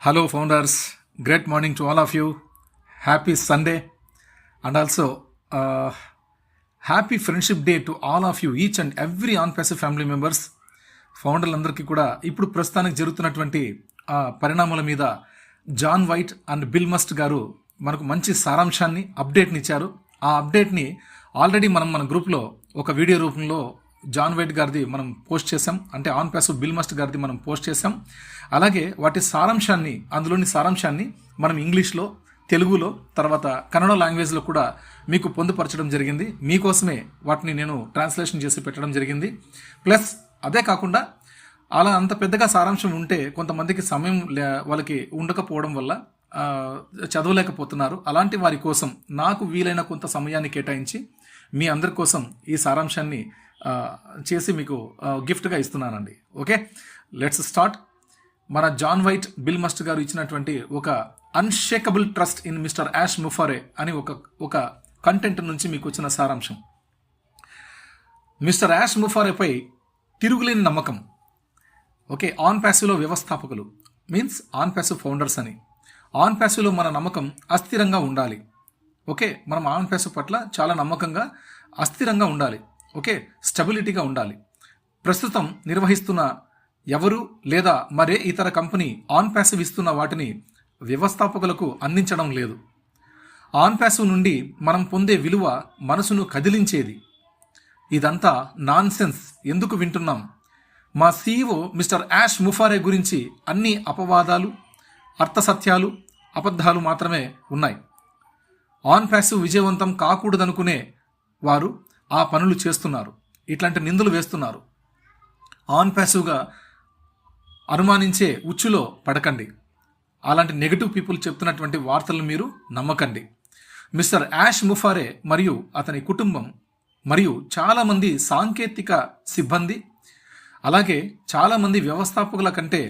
Hello, founders. Great morning to all of you. Happy Sunday. And also, happy Friendship Day to all of you, each and every on-passive family members. ఫౌండర్లందరికీ కూడా ఇప్పుడు ప్రస్తుతానికి జరుగుతున్నటువంటి పరిణామాల మీద John White and Bill must గారు మనకు మంచి సారాంశాన్ని అప్డేట్ని ఇచ్చారు. ఆ అప్డేట్ని ఆల్రెడీ మనం మన గ్రూప్లో ఒక వీడియో రూపంలో జాన్ వైట్ గారిది మనం పోస్ట్ చేసాం, అంటే ఆన్ పాసివ్ బిల్ మస్ట్ గారిది మనం పోస్ట్ చేసాం. అలాగే వాటి సారాంశాన్ని, అందులోని సారాంశాన్ని మనం ఇంగ్లీష్లో, తెలుగులో, తర్వాత కన్నడ లాంగ్వేజ్లో కూడా మీకు పొందుపరచడం జరిగింది. మీకోసమే వాటిని నేను ట్రాన్స్లేషన్ చేసి పెట్టడం జరిగింది. ప్లస్ అదే కాకుండా అలా అంత పెద్దగా సారాంశం ఉంటే కొంతమందికి సమయం వాళ్ళకి ఉండకపోవడం వల్ల చదవలేకపోతున్నారు. అలాంటి వారి కోసం నాకు వీలైన కొంత సమయాన్ని కేటాయించి మీ అందరి కోసం ఈ సారాంశాన్ని చేసి మీకు గిఫ్ట్గా ఇస్తున్నానండి. Okay, let's start. మన జాన్ వైట్ బిల్ మస్ట్ గారు ఇచ్చినటువంటి ఒక unshakable trust in mister Ash Mufareh అని ఒక కంటెంట్ నుంచి మీకు వచ్చిన సారాంశం. మిస్టర్ యాష్ ముఫారేపై తిరుగులేని నమ్మకం. ఓకే, ఆన్ ప్యాసివ్లో వ్యవస్థాపకులు మీన్స్ ఆన్ ప్యాసివ్ ఫౌండర్స్ అని. ఆన్ ప్యాసివ్లో మన నమ్మకం అస్థిరంగా ఉండాలి. ఓకే, మనం ఆన్ ప్యాసివ్ పట్ల చాలా నమ్మకంగా అస్థిరంగా ఉండాలి. ఓకే, స్టెబిలిటీగా ఉండాలి. ప్రస్తుతం నిర్వహిస్తున్న ఎవరు లేదా మరే ఇతర కంపెనీ ఆన్ ప్యాసివ్ ఇస్తున్న వాటిని వ్యవస్థాపకులకు అందించడం లేదు. ఆన్ ప్యాసివ్ నుండి మనం పొందే విలువ మనసును కదిలించేది. ఇదంతా నాన్ సెన్స్, ఎందుకు వింటున్నాం? మా సీఈఓ మిస్టర్ యాష్ ముఫారే గురించి అన్ని అపవాదాలు, అర్థసత్యాలు, అబద్ధాలు మాత్రమే ఉన్నాయి. ఆన్ ప్యాసివ్ విజయవంతం కాకూడదనుకునే వారు ఆ పనులు చేస్తున్నారు, ఇట్లాంటి నిందలు వేస్తున్నారు. ఆన్ ప్యాసివ్గా అనుమానించే ఉచ్చులో పడకండి. అలాంటి నెగటివ్ పీపుల్ చెప్తున్నటువంటి వార్తలను మీరు నమ్మకండి. మిస్టర్ యాష్ ముఫారే మరియు అతని కుటుంబం మరియు చాలామంది సాంకేతిక సిబ్బంది, అలాగే చాలామంది వ్యవస్థాపకుల కంటే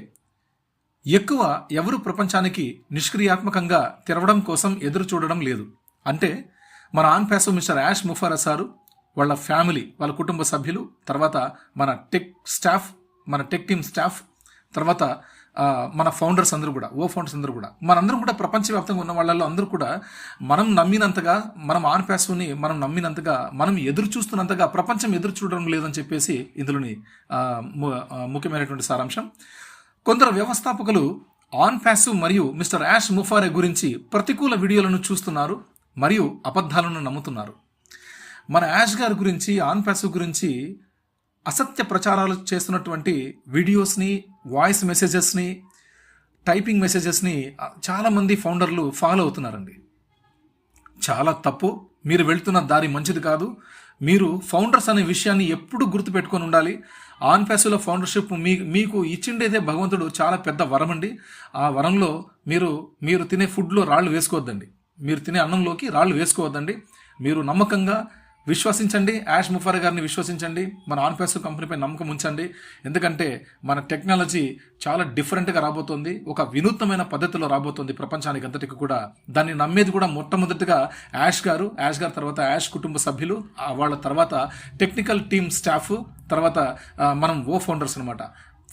ఎక్కువ ఎవరు ప్రపంచానికి నిష్క్రియాత్మకంగా తెరవడం కోసం ఎదురు చూడడం లేదు. అంటే మన Onpassive mister Ash Mufareh sir, వాళ్ళ ఫ్యామిలీ, వాళ్ళ కుటుంబ సభ్యులు, తర్వాత మన టెక్ టీమ్ స్టాఫ్, తర్వాత మన ఫౌండర్స్ అందరూ కూడా, ఫౌండర్స్ అందరూ కూడా, మనందరం కూడా ప్రపంచవ్యాప్తంగా ఉన్న వాళ్ళల్లో అందరూ కూడా మనం నమ్మినంతగా, మనం ఆన్ ప్యాసివ్ని మనం నమ్మినంతగా, మనం ఎదురు చూస్తున్నంతగా ప్రపంచం ఎదురు చూడడం లేదని చెప్పేసి ఇందులోని ముఖ్యమైనటువంటి సారాంశం. కొందరు వ్యవస్థాపకులు ఆన్ ప్యాసివ్ మరియు మిస్టర్ యాష్ ముఫారే గురించి ప్రతికూల వీడియోలను చూస్తున్నారు మరియు అబద్ధాలను నమ్ముతున్నారు. మన యాష్ గారి గురించి, ఆన్ ప్యాసివ్ గురించి అసత్య ప్రచారాలు చేస్తున్నటువంటి వీడియోస్ని, వాయిస్ మెసేజెస్ని, టైపింగ్ మెసేజెస్ని చాలామంది ఫౌండర్లు ఫాలో అవుతున్నారండి. చాలా తప్పు. మీరు వెళ్తున్న దారి మంచిది కాదు. మీరు ఫౌండర్స్ అనే విషయాన్ని ఎప్పుడు గుర్తుపెట్టుకొని ఉండాలి. ఆన్ ప్యాసివ్లో ఫౌండర్షిప్ మీకు ఇచ్చిండేదే భగవంతుడు చాలా పెద్ద వరం అండి. ఆ వరంలో మీరు తినే ఫుడ్లో రాళ్ళు వేసుకోవద్దండి. మీరు తినే అన్నంలోకి రాళ్ళు వేసుకోవద్దండి. మీరు నమ్మకంగా విశ్వసించండి, యాష్ ముఫారే గారిని విశ్వసించండి, మన ఆన్ ప్యాసివ్ కంపెనీపై నమ్మకం ఉంచండి. ఎందుకంటే మన టెక్నాలజీ చాలా డిఫరెంట్గా రాబోతోంది, ఒక వినూత్నమైన పద్ధతిలో రాబోతోంది ప్రపంచానికి అంతటికి కూడా. దాన్ని నమ్మేది కూడా మొట్టమొదటిగా యాష్ గారు తర్వాత యాష్ కుటుంబ సభ్యులు, వాళ్ళ తర్వాత టెక్నికల్ టీమ్ స్టాఫ్, తర్వాత మనం ఫౌండర్స్ అనమాట.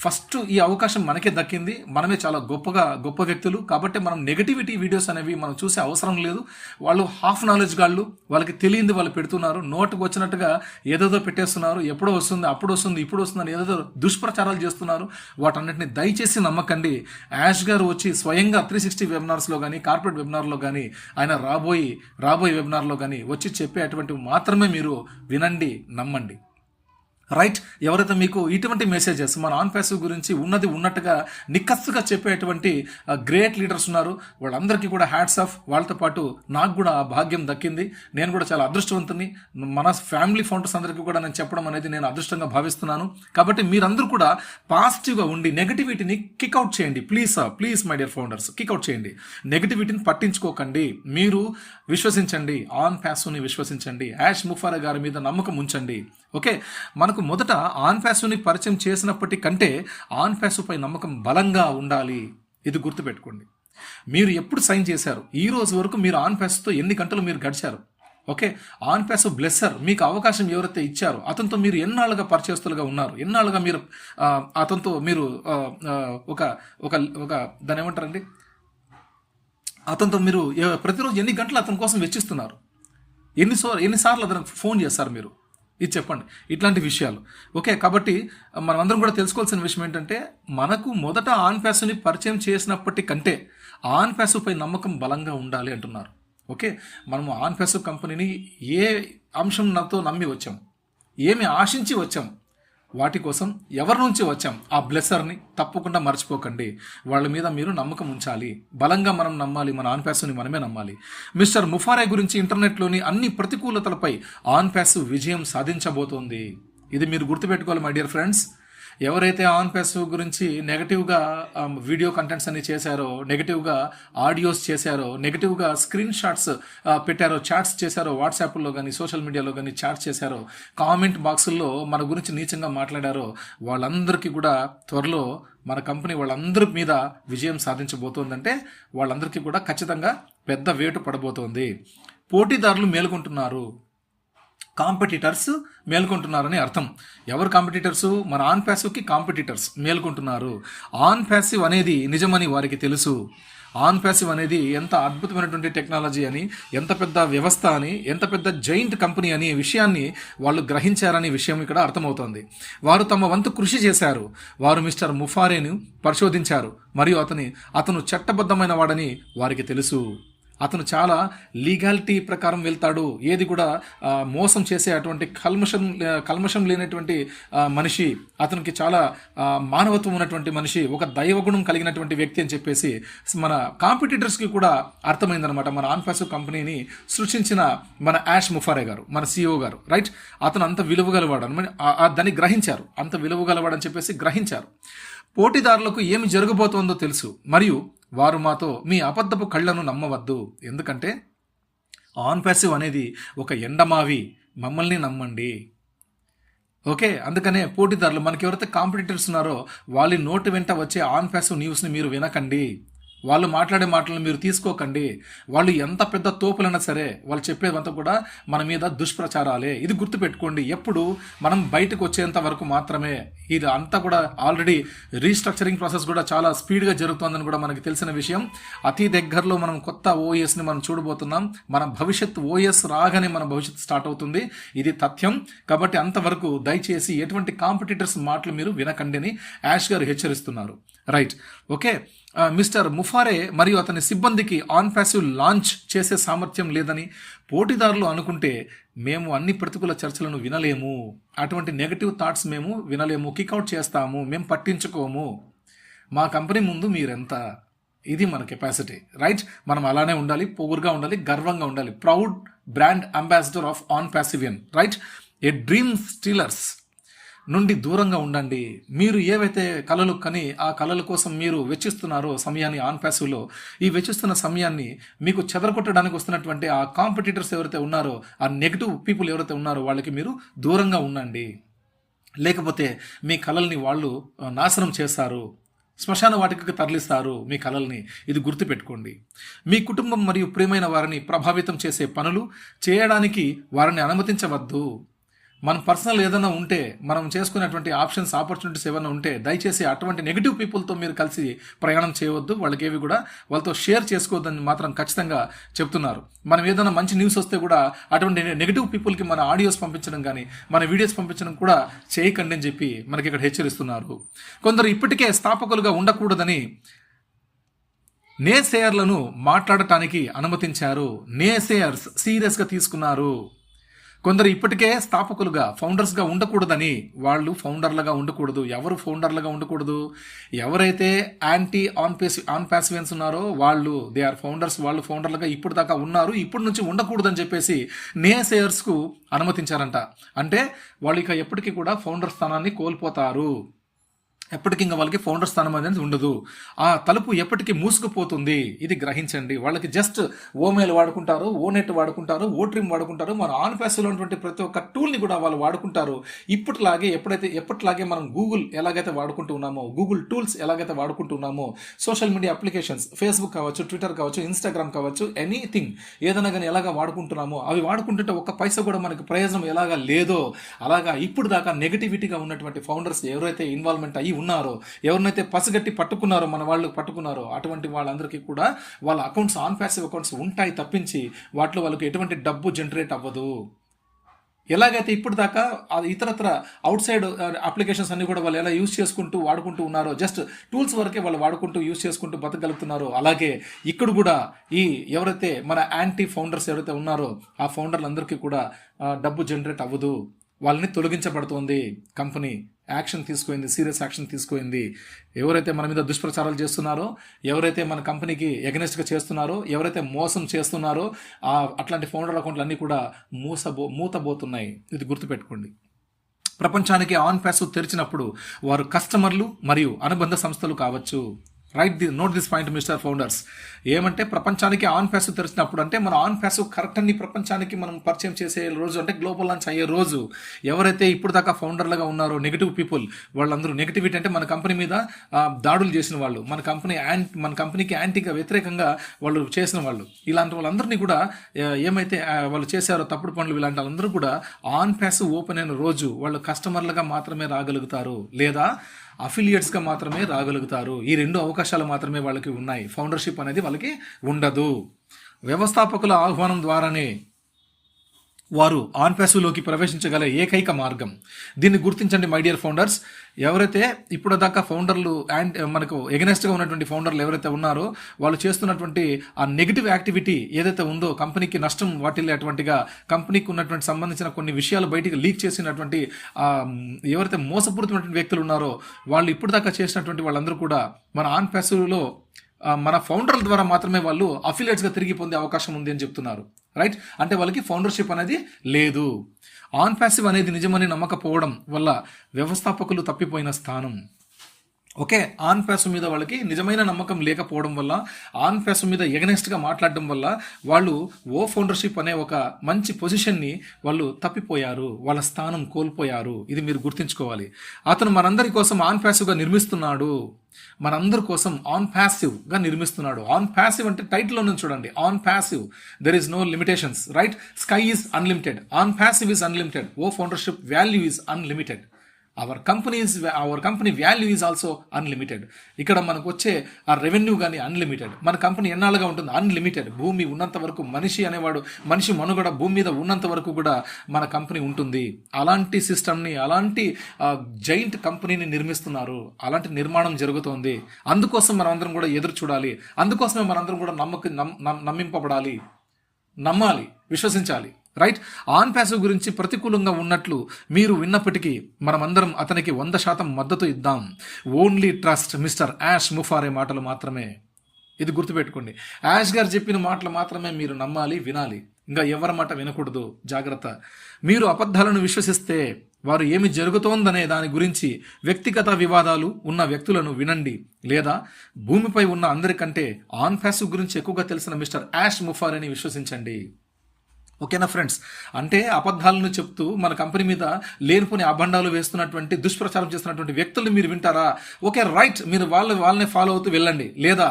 ఫస్ట్ ఈ అవకాశం మనకే దక్కింది. మనమే చాలా గొప్ప వ్యక్తులు కాబట్టి మనం నెగటివిటీ వీడియోస్ అనేవి మనం చూసే అవసరం లేదు. వాళ్ళు హాఫ్ నాలెడ్జ్ గాళ్ళు, వాళ్ళకి తెలియంది వాళ్ళు పెడుతున్నారు. నోటుకు వచ్చినట్టుగా ఏదేదో పెట్టేస్తున్నారు. ఎప్పుడో వస్తుంది, అప్పుడు వస్తుంది, ఇప్పుడు వస్తుంది, ఏదేదో దుష్ప్రచారాలు చేస్తున్నారు. వాటన్నిటిని దయచేసి నమ్మకండి. యాష్ గారు వచ్చి స్వయంగా 360 వెబినార్స్లో కానీ, కార్పొరేట్ వెబినార్లో కానీ, ఆయన రాబోయే వెబినార్లో కానీ వచ్చి చెప్పేటువంటివి మాత్రమే మీరు వినండి, నమ్మండి. రైట్. ఎవరైతే మీకు ఇటువంటి మెసేజెస్ మన ఆన్ ప్యాసివ్ గురించి ఉన్నది ఉన్నట్టుగా నిక్కస్సుగా చెప్పేటువంటి గ్రేట్ లీడర్స్ ఉన్నారు, వాళ్ళందరికీ కూడా హ్యాట్స్ ఆఫ్. వాళ్ళతో పాటు నాకు కూడా ఆ భాగ్యం దక్కింది. నేను కూడా చాలా అదృష్టవంతుని. మన ఫ్యామిలీ ఫౌండర్స్ అందరికీ కూడా నేను చెప్పడం అనేది నేను అదృష్టంగా భావిస్తున్నాను. కాబట్టి మీరందరూ కూడా పాజిటివ్గా ఉండి నెగటివిటీని కిక్అవుట్ చేయండి. Please my dear founders, kick out చేయండి. నెగటివిటీని పట్టించుకోకండి. మీరు విశ్వసించండి, ఆన్ ప్యాసివ్ని విశ్వసించండి, యాష్ ముఫారే గారి మీద నమ్మకం ఉంచండి. ఓకే, మనకు మొదట ఆన్ ప్యాసివ్ని పరిచయం చేసినప్పటికంటే ఆన్ ప్యాసివ్ పై నమ్మకం బలంగా ఉండాలి. ఇది గుర్తుపెట్టుకోండి. మీరు ఎప్పుడు సైన్ చేశారు? ఈ రోజు వరకు మీరు ఆన్ ప్యాసివ్తో ఎన్ని గంటలు మీరు గడిచారు? ఓకే, ఆన్ ప్యాసివ్ బ్లెస్సర్ మీకు అవకాశం ఎవరైతే ఇచ్చారో అతనితో మీరు ఎన్నాళ్ళుగా పరిచయస్తులుగా ఉన్నారు, ఎన్నాళ్ళుగా మీరు అతనితో మీరు ఒక ఒక ఒక దాని ఏమంటారండి, అతనితో మీరు ప్రతిరోజు ఎన్ని గంటలు అతని కోసం వెచ్చిస్తున్నారు, ఎన్నిసార్లు అతనికి ఫోన్ చేస్తారు మీరు, ఇది చెప్పండి. ఇట్లాంటి విషయాలు. ఓకే, కాబట్టి మనం అందరం కూడా తెలుసుకోవాల్సిన విషయం ఏంటంటే మనకు మొదట ఆన్ ప్యాసివ్ని పరిచయం చేసినప్పటికంటే ఆన్ ప్యాసివ్ పై నమ్మకం బలంగా ఉండాలి అంటున్నారు. ఓకే, మనము ఆన్ ప్యాసివ్ కంపెనీని ఏ అంశం నాతో నమ్మి వచ్చాం, ఏమి ఆశించి వచ్చాం, వాటి కోసం ఎవరి నుంచి వచ్చాం, ఆ బ్లెస్సర్ని తప్పకుండా మర్చిపోకండి. వాళ్ళ మీద మీరు నమ్మకం ఉంచాలి, బలంగా మనం నమ్మాలి, మన ఆన్ ప్యాసివ్ని మనమే నమ్మాలి. మిస్టర్ ముఫారే గురించి ఇంటర్నెట్లోని అన్ని ప్రతికూలతలపై ఆన్ ప్యాసివ్ విజయం సాధించబోతోంది. ఇది మీరు గుర్తుపెట్టుకోవాలి మై డియర్ ఫ్రెండ్స్. ఎవరైతే ఆన్ ప్యాసివ్ గురించి నెగటివ్గా వీడియో కంటెంట్స్ అన్ని చేశారో, నెగటివ్గా ఆడియోస్ చేశారో, నెగటివ్గా స్క్రీన్ షాట్స్ పెట్టారో, చాట్స్ చేశారో, వాట్సాప్లో కానీ సోషల్ మీడియాలో కానీ చాట్స్ చేశారో, కామెంట్ బాక్సుల్లో మన గురించి నీచంగా మాట్లాడారో, వాళ్ళందరికీ కూడా త్వరలో మన కంపెనీ వాళ్ళందరి మీద విజయం సాధించబోతోందంటే వాళ్ళందరికీ కూడా ఖచ్చితంగా పెద్ద వేటు పడబోతోంది. పోటీదారులు మేలుకుంటున్నారు, కాంపిటీటర్స్ మేల్కొంటున్నారని అర్థం. ఎవరు కాంపిటీటర్సు? మన ఆన్ ప్యాసివ్కి కాంపిటీటర్స్ మేల్కొంటున్నారు. ఆన్ ప్యాసివ్ అనేది నిజమని వారికి తెలుసు. ఆన్ ప్యాసివ్ అనేది ఎంత అద్భుతమైనటువంటి టెక్నాలజీ అని, ఎంత పెద్ద వ్యవస్థ అని, ఎంత పెద్ద జైంట్ కంపెనీ అని విషయాన్ని వాళ్ళు గ్రహించారనే విషయం ఇక్కడ అర్థమవుతోంది. వారు తమ వంతు కృషి చేశారు. వారు మిస్టర్ ముఫారేను పరిశోధించారు మరియు అతను చట్టబద్ధమైన వాడని వారికి తెలుసు. అతను చాలా లీగాలిటీ ప్రకారం వెళ్తాడు, ఏది కూడా మోసం చేసే అటువంటి కల్మషం లేనటువంటి మనిషి, అతనికి చాలా మానవత్వం ఉన్నటువంటి మనిషి, ఒక దైవగుణం కలిగినటువంటి వ్యక్తి అని చెప్పేసి మన కాంపిటీటర్స్కి కూడా అర్థమైందనమాట. మన ఆన్ ప్యాసివ్ కంపెనీని సృష్టించిన మన యాష్ ముఫారే గారు, మన CEO గారు, రైట్, అతను అంత విలువగలవాడు అని దాన్ని గ్రహించారు, అంత విలువగలవాడని చెప్పేసి గ్రహించారు. పోటీదారులకు ఏమి జరగబోతోందో తెలుసు మరియు వారు మాతో మీ అబద్ధపు కళ్ళను నమ్మవద్దు, ఎందుకంటే ఆన్ ప్యాసివ్ అనేది ఒక ఎండమావి, మమ్మల్ని నమ్మండి. ఓకే, అందుకనే పోటీదారులు మనకి ఎవరైతే కాంపిటీటర్స్ ఉన్నారో వాళ్ళ నోటి వెంట వచ్చే ఆన్ ప్యాసివ్ న్యూస్ని మీరు వినకండి, వాళ్ళు మాట్లాడే మాటలను మీరు తీసుకోకండి. వాళ్ళు ఎంత పెద్ద తోపులైనా సరే వాళ్ళు చెప్పేదంతా కూడా మన మీద దుష్ప్రచారాలే. ఇది గుర్తుపెట్టుకోండి. ఎప్పుడు మనం బయటకు వచ్చేంత వరకు మాత్రమే. ఇది అంతా కూడా ఆల్రెడీ రీస్ట్రక్చరింగ్ ప్రాసెస్ కూడా చాలా స్పీడ్గా జరుగుతుందని కూడా మనకి తెలిసిన విషయం. అతి దగ్గరలో మనం కొత్త OSని మనం చూడబోతున్నాం. మన భవిష్యత్ OS రాగానే మన భవిష్యత్తు స్టార్ట్ అవుతుంది, ఇది తథ్యం. కాబట్టి అంతవరకు దయచేసి ఎటువంటి కాంపిటీటర్స్ మాటలు మీరు వినకండి అని యాష్ గారు హెచ్చరిస్తున్నారు. Right, okay. మిస్టర్ ముఫారే మరియు అతని సిబ్బందికి ఆన్ ప్యాసివ్ లాంచ్ చేసే సామర్థ్యం లేదని పోటీదారులు అనుకుంటే మేము అన్ని ప్రతికూల చర్చలను వినలేము, అటువంటి నెగటివ్ థాట్స్ మేము వినలేము, కిక్అవుట్ చేస్తాము, మేము పట్టించుకోము. మా కంపెనీ ముందు మీరెంత, ఇది మన కెపాసిటీ. రైట్, మనం అలానే ఉండాలి, పొగురుగా ఉండాలి, గర్వంగా ఉండాలి. Proud brand ambassador of Onpassivian. Right, ఏ డ్రీమ్ స్టీలర్స్ నుండి దూరంగా ఉండండి. మీరు ఏవైతే కళలు కని ఆ కళల కోసం మీరు వెచ్చిస్తున్నారో సమయాన్ని ఆన్ ప్యాసివ్లో, ఈ వెచ్చిస్తున్న సమయాన్ని మీకు చెదరగొట్టడానికి వస్తున్నటువంటి ఆ కాంపిటీటర్స్ ఎవరైతే ఉన్నారో, ఆ నెగిటివ్ పీపుల్ ఎవరైతే ఉన్నారో వాళ్ళకి మీరు దూరంగా ఉండండి. లేకపోతే మీ కళల్ని వాళ్ళు నాశనం చేస్తారు, శ్మశాన వాటికకి తరలిస్తారు మీ కళల్ని. ఇది గుర్తుపెట్టుకోండి. మీ కుటుంబం మరియు ప్రియమైన వారిని ప్రభావితం చేసే పనులు చేయడానికి వారిని అనుమతించవద్దు. మన పర్సనల్ ఏదైనా ఉంటే, మనం చేసుకునేటువంటి ఆపర్చునిటీస్ ఏమైనా ఉంటే దయచేసి అటువంటి నెగిటివ్ పీపుల్తో మీరు కలిసి ప్రయాణం చేయవద్దు. వాళ్ళకి ఏవి కూడా వాళ్ళతో షేర్ చేసుకోవద్దని మాత్రం ఖచ్చితంగా చెప్తున్నారు. మనం ఏదైనా మంచి న్యూస్ వస్తే కూడా అటువంటి నెగిటివ్ పీపుల్కి మన ఆడియోస్ పంపించడం కానీ మన వీడియోస్ పంపించడం కూడా చేయకండి అని చెప్పి మనకి ఇక్కడ హెచ్చరిస్తున్నారు. కొందరు ఇప్పటికే స్థాపకులుగా ఉండకూడదని నేసేయర్లను మాట్లాడటానికి అనుమతించారు. నేసేయర్స్ సీరియస్గా తీసుకున్నారు. కొందరు ఇప్పటికే స్థాపకులుగా ఫౌండర్స్గా ఉండకూడదని, వాళ్ళు ఫౌండర్లుగా ఉండకూడదు. ఎవరు ఫౌండర్లుగా ఉండకూడదు? ఎవరైతే యాంటీ ఆన్ ప్యాసివియన్స్ ఉన్నారో వాళ్ళు, దే ఆర్ ఫౌండర్స్. వాళ్ళు ఫౌండర్లుగా ఇప్పుడు దాకా ఉన్నారు, ఇప్పటి నుంచి ఉండకూడదని చెప్పేసి నేసేయర్స్కు అనుమతించారంట. అంటే వాళ్ళు ఇక ఎప్పటికీ కూడా ఫౌండర్ స్థానాన్ని కోల్పోతారు. ఎప్పటికీ ఇంకా వాళ్ళకి ఫౌండర్ స్థానం అనేది ఉండదు. ఆ తలుపు ఎప్పటికీ మూసుకుపోతుంది. ఇది గ్రహించండి. వాళ్ళకి జస్ట్ ఓమెయిల్ వాడుకుంటారు, ఓనెట్ వాడుకుంటారు, ఓట్రిమ్ వాడుకుంటారు, మన ఆన్ ప్యాస్లో ఉన్నటువంటి ప్రతి ఒక్క టూల్ని కూడా వాళ్ళు వాడుకుంటారు. ఎప్పటిలాగే మనం గూగుల్ ఎలాగైతే వాడుకుంటూ ఉన్నామో, గూగుల్ టూల్స్ ఎలాగైతే వాడుకుంటూ ఉన్నామో, సోషల్ మీడియా అప్లికేషన్స్ ఫేస్బుక్ కావచ్చు, ట్విట్టర్ కావచ్చు, ఇన్స్టాగ్రామ్ కావచ్చు, ఎనీథింగ్ ఏదైనా కానీ ఎలాగ వాడుకుంటున్నామో, అవి వాడుకుంటుంటే ఒక్క పైసా కూడా మనకి ప్రయోజనం ఎలాగా లేదో, అలాగా ఇప్పుడు దాకా నెగటివిటీగా ఉన్నటువంటి ఫౌండర్స్ ఎవరైతే ఇన్వాల్వ్మెంట్ అయ్యి ఉన్నారో, ఎవరినైతే పసిగట్టి పట్టుకున్నారో, మన వాళ్ళు పట్టుకున్నారో, అటువంటి వాళ్ళందరికీ కూడా వాళ్ళ అకౌంట్స్ ఆన్ ప్యాసివ్ అకౌంట్స్ ఉంటాయి తప్పించి వాటిలో వాళ్ళకి ఎటువంటి డబ్బు జనరేట్ అవ్వదు. ఎలాగైతే ఇప్పుడు దాకా ఇతరత్ర అవుట్ సైడ్ అప్లికేషన్స్ అన్ని కూడా వాళ్ళు ఎలా యూజ్ చేసుకుంటూ వాడుకుంటూ ఉన్నారో, జస్ట్ టూల్స్ వరకే వాళ్ళు వాడుకుంటూ యూజ్ చేసుకుంటూ బతకగలుగుతున్నారో, అలాగే ఇక్కడ కూడా ఈ ఎవరైతే మన యాంటీ ఫౌండర్స్ ఎవరైతే ఉన్నారో ఆ ఫౌండర్లందరికీ కూడా డబ్బు జనరేట్ అవ్వదు. వాళ్ళని తొలగించబడుతోంది. కంపెనీ యాక్షన్ తీసుకుంది, సీరియస్ యాక్షన్ తీసుకుంది. ఎవరైతే మన మీద దుష్ప్రచారాలు చేస్తున్నారో, ఎవరైతే మన కంపెనీకి ఎగనెస్ట్గా చేస్తున్నారో, ఎవరైతే మోసం చేస్తున్నారో అట్లాంటి ఫౌండర్ అకౌంట్లు అన్నీ కూడా మూతబోతున్నాయి. ఇది గుర్తుపెట్టుకోండి. ప్రపంచానికి ఆన్ ప్యాసివ్ తెరిచినప్పుడు వారు కస్టమర్లు మరియు అనుబంధ సంస్థలు కావచ్చు. Note this point mister founders. ఏమంటే ప్రపంచానికి ఆన్ ప్యాసివ్ తెరిచినప్పుడు అంటే మన ఆన్ ప్యాసివ్ కరెక్ట్ అన్ని ప్రపంచానికి మనం పరిచయం చేసే రోజు, అంటే గ్లోబల్ లాంచ్ అయ్యే రోజు. ఎవరైతే ఇప్పుడు దాకా ఫౌండర్లుగా ఉన్నారో నెగిటివ్ పీపుల్, వాళ్ళందరూ నెగిటివిటీ అంటే మన కంపెనీ మీద దాడులు చేసిన వాళ్ళు, మన కంపెనీకి యాంటీగా వ్యతిరేకంగా వాళ్ళు చేసిన వాళ్ళు, ఇలాంటి వాళ్ళందరినీ కూడా ఏమైతే వాళ్ళు చేశారో తప్పుడు పనులు, ఇలాంటి వాళ్ళందరూ కూడా ఆన్ ప్యాసివ్ ఓపెన్ అయిన రోజు వాళ్ళు కస్టమర్లుగా మాత్రమే రాగలుగుతారు, లేదా అఫిలియేట్స్గా మాత్రమే రాగలుగుతారు. ఈ రెండు అవకాశాలు మాత్రమే వాళ్ళకి ఉన్నాయి. ఫౌండర్షిప్ అనేది వాళ్ళకి ఉండదు. వ్యవస్థాపకుల ఆహ్వానం ద్వారానే వారు ఆన్ ప్యాసివ్లోకి ప్రవేశించగల ఏకైక మార్గం. దీన్ని గుర్తించండి మై డియర్ ఫౌండర్స్. ఎవరైతే ఇప్పుడు దాకా ఫౌండర్లు అండ్ మనకు ఎగనెస్ట్గా ఉన్నటువంటి ఫౌండర్లు ఎవరైతే ఉన్నారో వాళ్ళు చేస్తున్నటువంటి ఆ నెగిటివ్ యాక్టివిటీ ఏదైతే ఉందో, కంపెనీకి నష్టం వాటిల్లేటువంటిగా, కంపెనీకి ఉన్నటువంటి సంబంధించిన కొన్ని విషయాలు బయటికి లీక్ చేసినటువంటి ఎవరైతే మోసపూరితమైనటువంటి వ్యక్తులు ఉన్నారో వాళ్ళు ఇప్పుడు దాకా చేసినటువంటి వాళ్ళందరూ కూడా మన ఆన్ ప్యాసివ్లో మన ఫౌండర్ల ద్వారా మాత్రమే వాళ్ళు అఫిలియేట్స్గా తిరిగి పొందే అవకాశం ఉంది అని చెప్తున్నారు. రైట్? అంటే వాళ్ళకి ఫౌండర్షిప్ అనేది లేదు. ఆన్ ప్యాసివ్ అనేది నిజమని నమ్మకపోవడం వల్ల వ్యవస్థాపకులు తప్పిపోయిన స్థానం. ఓకే, ఆన్ ప్యాసివ్ మీద వాళ్ళకి నిజమైన నమ్మకం లేకపోవడం వల్ల, ఆన్ ప్యాసివ్ మీద ఎగనెస్ట్గా మాట్లాడడం వల్ల వాళ్ళు ఫౌండర్షిప్ అనే ఒక మంచి పొజిషన్ని వాళ్ళు తప్పిపోయారు, వాళ్ళ స్థానం కోల్పోయారు. ఇది మీరు గుర్తుంచుకోవాలి. అతను మనందరి కోసం ఆన్ ప్యాసివ్గా నిర్మిస్తున్నాడు. మనందరి కోసం ఆన్ ప్యాసివ్గా నిర్మిస్తున్నాడు. ఆన్ ప్యాసివ్ అంటే టైటిల్లో నుంచి చూడండి, Onpassive there is no limitations. Right? Sky is unlimited, Onpassive is unlimited, foundership value is unlimited, our company value is also unlimited. ఇక్కడ మనకు వచ్చే ఆ రెవెన్యూ కానీ అన్లిమిటెడ్. మన కంపెనీ ఎన్నాళ్ళుగా ఉంటుంది? అన్లిమిటెడ్. భూమి ఉన్నంత వరకు, మనిషి మనుగడ భూమి మీద ఉన్నంత వరకు కూడా మన కంపెనీ ఉంటుంది. అలాంటి సిస్టమ్ని, అలాంటి జైంట్ కంపెనీని నిర్మిస్తున్నారు. అలాంటి నిర్మాణం జరుగుతోంది. అందుకోసం మనం అందరం కూడా ఎదురు చూడాలి. అందుకోసమే మనందరం కూడా నమ్మింపబడాలి, నమ్మాలి, విశ్వసించాలి. రైట్? ఆన్ ప్యాసివ్ గురించి ప్రతికూలంగా ఉన్నట్లు మీరు విన్నప్పటికీ మనమందరం అతనికి 100% మద్దతు ఇద్దాం. ఓన్లీ ట్రస్ట్ మిస్టర్ యాష్ ముఫారే మాటలు మాత్రమే. ఇది గుర్తుపెట్టుకోండి. యాష్ గారు చెప్పిన మాటలు మాత్రమే మీరు నమ్మాలి, వినాలి. ఇంకా ఎవరి మాట వినకూడదు. జాగ్రత్త. మీరు అబద్ధాలను విశ్వసిస్తే వారు ఏమి జరుగుతోందనే దాని గురించి వ్యక్తిగత వివాదాలు ఉన్న వ్యక్తులను వినండి, లేదా భూమిపై ఉన్న అందరికంటే ఆన్ ప్యాసివ్ గురించి ఎక్కువగా తెలిసిన మిస్టర్ యాష్ ముఫారేని విశ్వసించండి. ఓకేనా ఫ్రెండ్స్? అంటే అబద్ధాలను చెప్తూ మన కంపెనీ మీద లేనిపోని అభండాలు వేస్తున్నటువంటి, దుష్ప్రచారం చేస్తున్నటువంటి వ్యక్తుల్ని మీరు వింటారా? ఓకే, రైట్, మీరు వాళ్ళని ఫాలో అవుతూ వెళ్ళండి. లేదా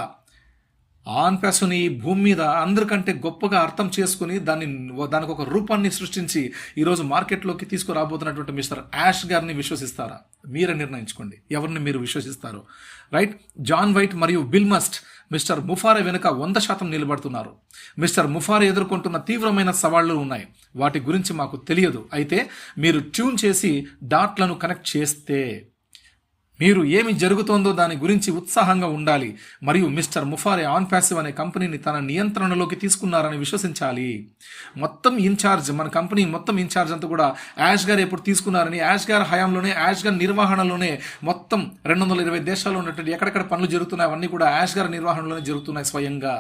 ఆన్ ప్యాసివ్ని భూమి మీద అందరికంటే గొప్పగా అర్థం చేసుకుని దానికి ఒక రూపాన్ని సృష్టించి ఈరోజు మార్కెట్లోకి తీసుకురాబోతున్నటువంటి మిస్టర్ యాష్ గారిని విశ్వసిస్తారా? మీరే నిర్ణయించుకోండి ఎవరిని మీరు విశ్వసిస్తారు. రైట్? జాన్ వైట్ మరియు బిల్ మస్ట్ మిస్టర్ ముఫారే వెనుక 100% నిలబడుతున్నారు. మిస్టర్ ముఫారే ఎదుర్కొంటున్న తీవ్రమైన సవాళ్లు ఉన్నాయి. వాటి గురించి మాకు తెలియదు. అయితే మీరు ట్యూన్ చేసి డాట్లను కనెక్ట్ చేస్తే మీరు ఏమి జరుగుతోందో దాని గురించి ఉత్సాహంగా ఉండాలి. మరియు మిస్టర్ ముఫారే ఆన్ ప్యాసివ్ అనే కంపెనీని తన నియంత్రణలోకి తీసుకున్నారని విశ్వసించాలి. మన కంపెనీ మొత్తం ఇన్ఛార్జ్ అంతా కూడా యాష్ గారు ఎప్పుడు తీసుకున్నారని, యాష్ గారి హయాంలోనే, యాష్ గారి నిర్వహణలోనే మొత్తం 220 దేశాల్లో ఉన్నటువంటి ఎక్కడెక్కడ పనులు జరుగుతున్నాయి అవన్నీ కూడా యాష్ గారి నిర్వహణలోనే జరుగుతున్నాయి. స్వయంగా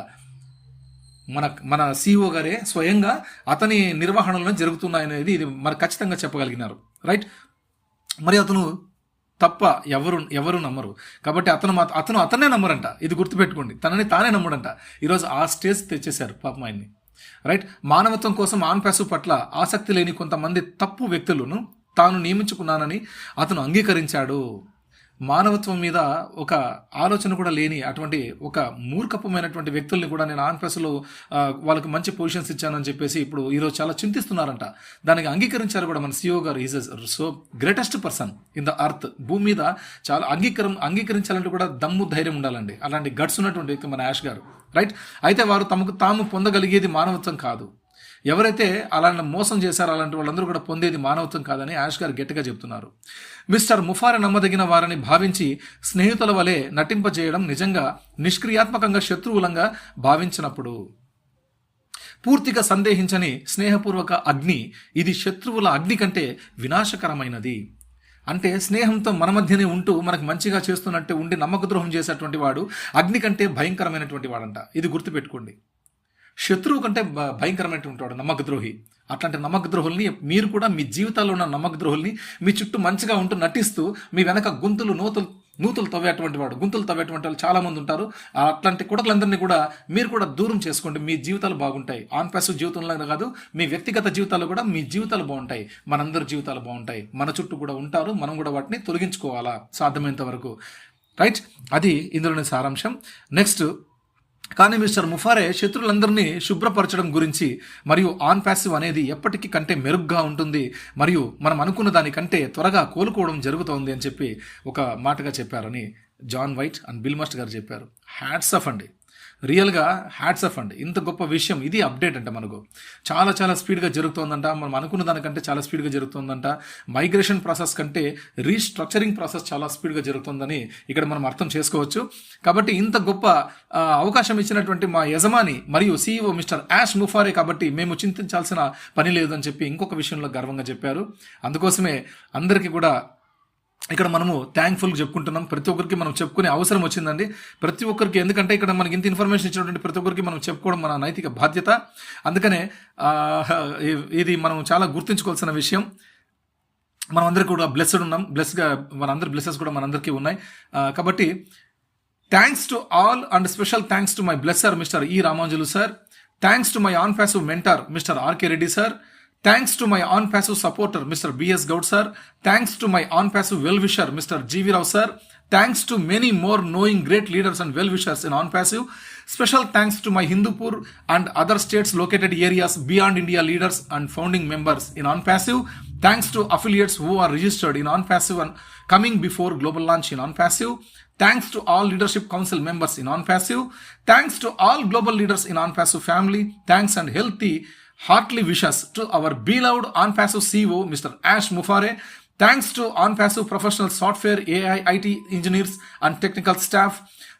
మన CEO గారే స్వయంగా అతని నిర్వహణలోనే జరుగుతున్నాయనేది ఇది మరి ఖచ్చితంగా చెప్పగలిగినారు. రైట్? మరి అతను తప్ప ఎవరు నమ్మరు. కాబట్టి అతనే నమ్మరంట. ఇది గుర్తుపెట్టుకోండి, తనని తానే నమ్మడంట. ఈరోజు ఆ స్టేజ్ తెచ్చేశారు పాపం ఆయన్ని. రైట్. మానవత్వం కోసం ఆన్ ప్యాసివ్ పట్ల ఆసక్తి లేని కొంతమంది తప్పు వ్యక్తులను తాను నియమించుకున్నానని అతను అంగీకరించాడు. మానవత్వం మీద ఒక ఆలోచన కూడా లేని అటువంటి ఒక మూర్ఖపమైనటువంటి వ్యక్తుల్ని కూడా నేను ఆన్ ప్యాసివ్లో వాళ్ళకి మంచి పొజిషన్స్ ఇచ్చానని చెప్పేసి ఇప్పుడు ఈరోజు చాలా చింతిస్తున్నారంట. దానికి అంగీకరించారు కూడా మన CEO గారు. Is so greatest person in the earth. భూమి మీద చాలా అంగీకరించాలంటే కూడా దమ్ము ధైర్యం ఉండాలండి. అలాంటి గట్స్ ఉన్నటువంటి వ్యక్తి మన యాష్ గారు. రైట్. అయితే వారు తమకు తాము పొందగలిగేది మానవత్వం కాదు. ఎవరైతే అలాంటి మోసం చేశారో అలాంటి వాళ్ళందరూ కూడా పొందేది మానవత్వం కాదని యాష్ గారు గట్టిగా చెప్తున్నారు. మిస్టర్ ముఫారా నమ్మదగిన వారని భావించి స్నేహితుల వలె నటింపజేయడం నిజంగా నిష్క్రియాత్మకంగా శత్రువులంగా భావించినప్పుడు. పూర్తిగా సందేహించని స్నేహపూర్వక అగ్ని ఇది శత్రువుల అగ్ని కంటే వినాశకరమైనది. అంటే స్నేహంతో మన మధ్యనే ఉంటూ మనకు మంచిగా చేస్తున్నట్టు ఉండి నమ్మకద్రోహం చేసేటువంటి వాడు అగ్ని కంటే భయంకరమైనటువంటి వాడంట. ఇది గుర్తుపెట్టుకోండి. శత్రువు కంటే భయంకరమైనటువంటి వాడు నమ్మకద్రోహి. అట్లాంటి నమ్మకద్రోహుల్ని మీరు కూడా మీ జీవితాల్లో ఉన్న నమ్మకద్రోహుల్ని మీ చుట్టూ మంచిగా ఉంటూ నటిస్తూ మీ వెనక నూతులు తవ్వేటువంటి వాళ్ళు చాలా మంది ఉంటారు. అట్లాంటి కుటకులందరినీ కూడా మీరు కూడా దూరం చేసుకోండి. మీ జీవితాలు బాగుంటాయి. ఆన్ ప్యాసివ్ జీవితంలో కాదు, మీ వ్యక్తిగత జీవితాల్లో కూడా మీ జీవితాలు బాగుంటాయి. మనందరి జీవితాలు బాగుంటాయి. మన చుట్టూ కూడా ఉంటారు. మనం కూడా వాటిని తొలగించుకోవాలా సాధ్యమైనంత వరకు. రైట్. అది ఇందులోని సారాంశం. నెక్స్ట్, కానీ మిస్టర్ ముఫారే శత్రువులందరినీ శుభ్రపరచడం గురించి మరియు ఆన్ ప్యాసివ్ అనేది ఎప్పటికీ కంటే మెరుగ్గా ఉంటుంది మరియు మనం అనుకున్న దానికంటే త్వరగా కోలుకోవడం జరుగుతోంది అని చెప్పి ఒక మాటగా చెప్పారని John White and Bill must గారు చెప్పారు. హ్యాట్స్ ఆఫ్ అండి. రియల్గా హ్యాట్స్ ఆఫ్ అండి. ఇంత గొప్ప విషయం ఇది. అప్డేట్ అంట మనకు చాలా స్పీడ్గా జరుగుతుందంట. మనం అనుకున్న దానికంటే చాలా స్పీడ్గా జరుగుతుందంట. మైగ్రేషన్ ప్రాసెస్ కంటే రీస్ట్రక్చరింగ్ ప్రాసెస్ చాలా స్పీడ్గా జరుగుతుందని ఇక్కడ మనం అర్థం చేసుకోవచ్చు. కాబట్టి ఇంత గొప్ప అవకాశం ఇచ్చినటువంటి మా యజమాని మరియు CEO మిస్టర్ యాష్ ముఫారే కాబట్టి మేము చింతించాల్సిన పని లేదు అని చెప్పి ఇంకొక విషయంలో గర్వంగా చెప్పారు. అందుకోసమే అందరికీ కూడా ఇక్కడ మనము థ్యాంక్ఫుల్గా చెప్పుకుంటున్నాం. ప్రతి ఒక్కరికి మనం చెప్పుకునే అవసరం వచ్చిందండి. ప్రతి ఒక్కరికి, ఎందుకంటే ఇక్కడ మనకి ఇంత ఇన్ఫర్మేషన్ ఇచ్చినటువంటి ప్రతి ఒక్కరికి మనం చెప్పుకోవడం మన నైతిక బాధ్యత. అందుకనే ఇది మనం చాలా గుర్తుంచుకోవాల్సిన విషయం. మనం అందరికీ కూడా బ్లెస్డ్ ఉన్నాం. మనందరి బ్లెస్సెస్ కూడా మనందరికీ ఉన్నాయి. కాబట్టి thanks to all and special thanks to my బ్లెస్సర్ mister E. Ramanjulu sir. Thanks to my on passive mentor mister R.K. Reddy sir. Thanks to my on-passive supporter, Mr. B.S. Gaud sir. Thanks to my on-passive well-wisher, Mr. G.V. Rao sir. Thanks to many more knowing great leaders and well-wishers in on-passive. Special thanks to my Hindupur and other states located areas beyond India leaders and founding members in on-passive. Thanks to affiliates who are registered in on-passive and coming before global launch in on-passive. Thanks to all leadership council members in on-passive. Thanks to all global leaders in on-passive family. Thanks and heartily wishes to our beloved on-passive CEO, Mr. Ash Mufareh. Thanks to on-passive professional software, AI, IT engineers and technical staff.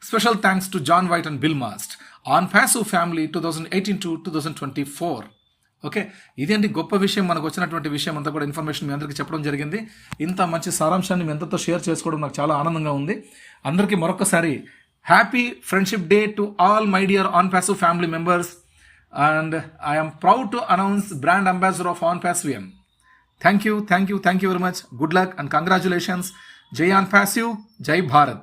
Special thanks to John White and Bill Mast. On-passive family 2018 to 2024. Okay, ఇదేంటి గొప్ప విషయం. మనకు వచ్చినటువంటి విషయం అంతా కూడా information మీ అందరికీ చెప్పడం జరిగింది. ఇంత మంచి సారాంశాన్ని మీ అందరితో షేర్ చేసుకోవడం నాకు చాలా ఆనందంగా ఉంది. అందరికీ మరొకసారి happy friendship day to all my dear on-passive family members. And I am proud to announce brand ambassador of on-passive. Thank you very much. Good luck and congratulations. Jai on-passive, Jai Bharat.